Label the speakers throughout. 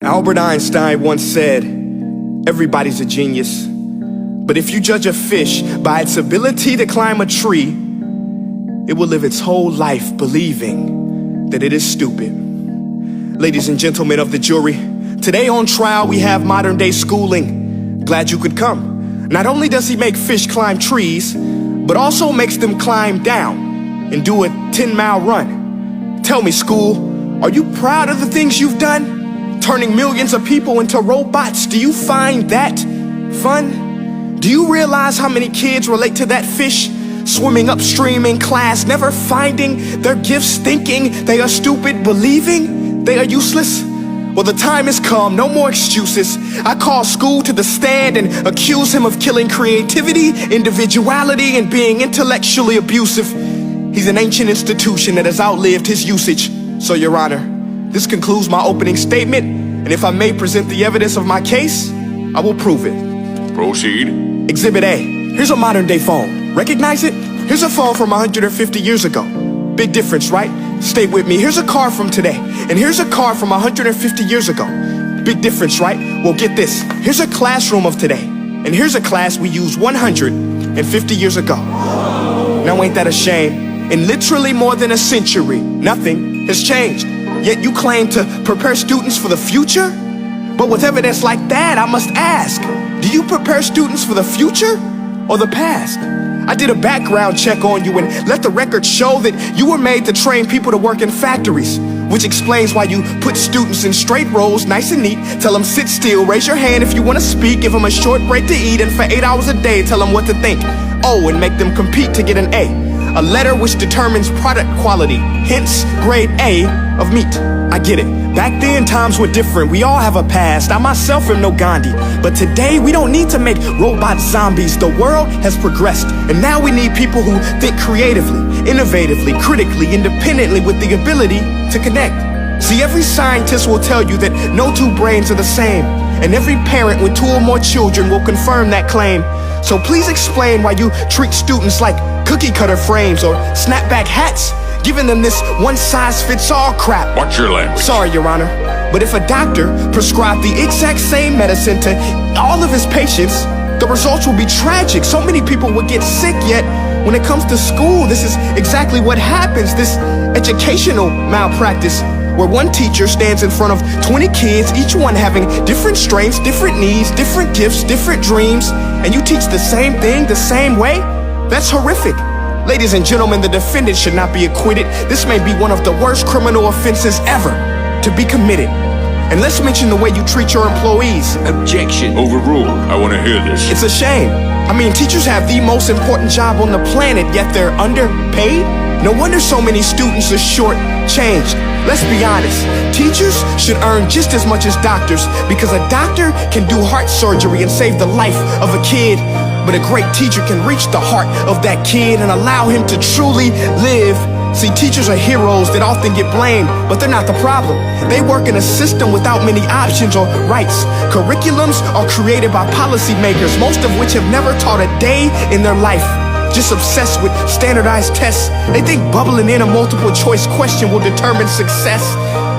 Speaker 1: Albert Einstein once said, everybody's a genius, but if you judge a fish by its ability to climb a tree, it will live its whole life believing that it is stupid. Ladies and gentlemen of the jury, today on trial we have modern day schooling. Glad you could come. Not only does he make fish climb trees, but also makes them climb down and do a 10-mile run. Tell me, school, are you proud of the things you've done? Turning millions of people into robots, do you find that fun? Do you realize how many kids relate to that fish? Swimming upstream in class, never finding their gifts, thinking they are stupid, believing they are useless? Well, the time has come, no more excuses. I call school to the stand and accuse him of killing creativity, individuality, and being intellectually abusive. He's an ancient institution that has outlived his usage. So, Your Honor, this concludes my opening statement, and if I may present the evidence of my case, I will prove it.
Speaker 2: Proceed.
Speaker 1: Exhibit A. Here's a modern day phone. Recognize it? Here's a phone from 150 years ago. Big difference, right? Stay with me. Here's a car from today, and here's a car from 150 years ago. Big difference, right? Well, get this. Here's a classroom of today, and here's a class we used 150 years ago. Now ain't that a shame? In literally more than a century, nothing has changed. Yet you claim to prepare students for the future? But with evidence like that, I must ask, do you prepare students for the future or the past? I did a background check on you and let the record show that you were made to train people to work in factories, which explains why you put students in straight rows, nice and neat, tell them sit still, raise your hand if you want to speak, give them a short break to eat, and for 8 hours a day, tell them what to think. Oh, and make them compete to get an A letter which determines product quality, hence grade A of meat. I get it. Back then, times were different. We all have a past. I myself am no Gandhi. But today, we don't need to make robot zombies. The world has progressed. And now we need people who think creatively, innovatively, critically, independently, with the ability to connect. See, every scientist will tell you that no two brains are the same. And every parent with 2 or more children will confirm that claim. So please explain why you treat students like cookie cutter frames or snapback hats, giving them this one-size-fits-all crap.
Speaker 2: Watch your language.
Speaker 1: Sorry, Your Honor, but if a doctor prescribed the exact same medicine to all of his patients, the results will be tragic. So many people would get sick, yet when it comes to school, this is exactly what happens, this educational malpractice, where one teacher stands in front of 20 kids, each one having different strengths, different needs, different gifts, different dreams, and you teach the same thing the same way? That's horrific. Ladies and gentlemen, the defendant should not be acquitted. This may be one of the worst criminal offenses ever to be committed. And let's mention the way you treat your employees.
Speaker 2: Objection. Overruled. I want to hear this.
Speaker 1: It's a shame. I mean, teachers have the most important job on the planet, yet they're underpaid? No wonder so many students are short-changed. Let's be honest, teachers should earn just as much as doctors, because a doctor can do heart surgery and save the life of a kid, but a great teacher can reach the heart of that kid and allow him to truly live. See, teachers are heroes that often get blamed, but they're not the problem. They work in a system without many options or rights. Curriculums are created by policymakers, most of which have never taught a day in their life. Just obsessed with standardized tests. They think bubbling in a multiple choice question will determine success.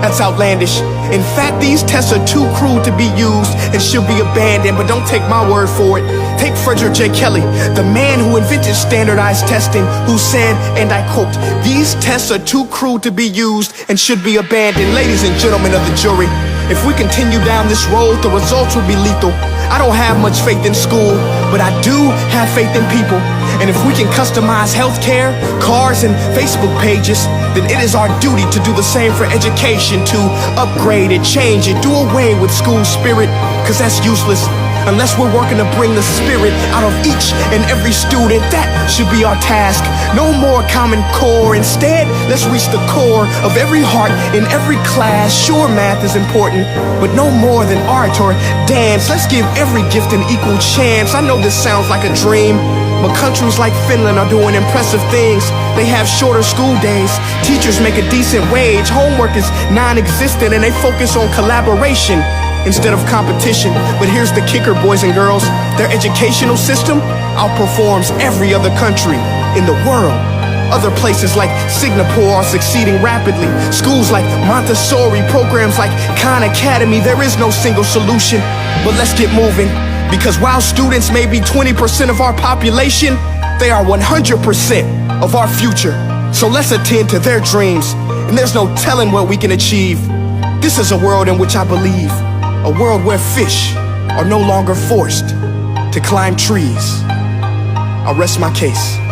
Speaker 1: That's outlandish. In fact, these tests are too cruel to be used and should be abandoned, but don't take my word for it. Take Frederick J. Kelly, the man who invented standardized testing, who said, and I quote, "These tests are too cruel to be used and should be abandoned." Ladies and gentlemen of the jury, if we continue down this road, the results will be lethal. I don't have much faith in school, but I do have faith in people. And if we can customize healthcare, cars, and Facebook pages, then it is our duty to do the same for education, to upgrade it, change it, do away with school spirit, because that's useless. Unless we're working to bring the spirit out of each and every student, that should be our task. No more Common Core. Instead, let's reach the core of every heart in every class. Sure, math is important, but no more than art or dance. Let's give every gift an equal chance. I know this sounds like a dream, but countries like Finland are doing impressive things. They have shorter school days, teachers make a decent wage, homework is non-existent, and they focus on collaboration instead of competition. But here's the kicker, boys and girls. Their educational system outperforms every other country in the world. Other places like Singapore are succeeding rapidly. Schools like Montessori, programs like Khan Academy. There is no single solution, but let's get moving. Because while students may be 20% of our population, they are 100% of our future. So let's attend to their dreams, and there's no telling what we can achieve. This is a world in which I believe, a world where fish are no longer forced to climb trees. I'll rest my case.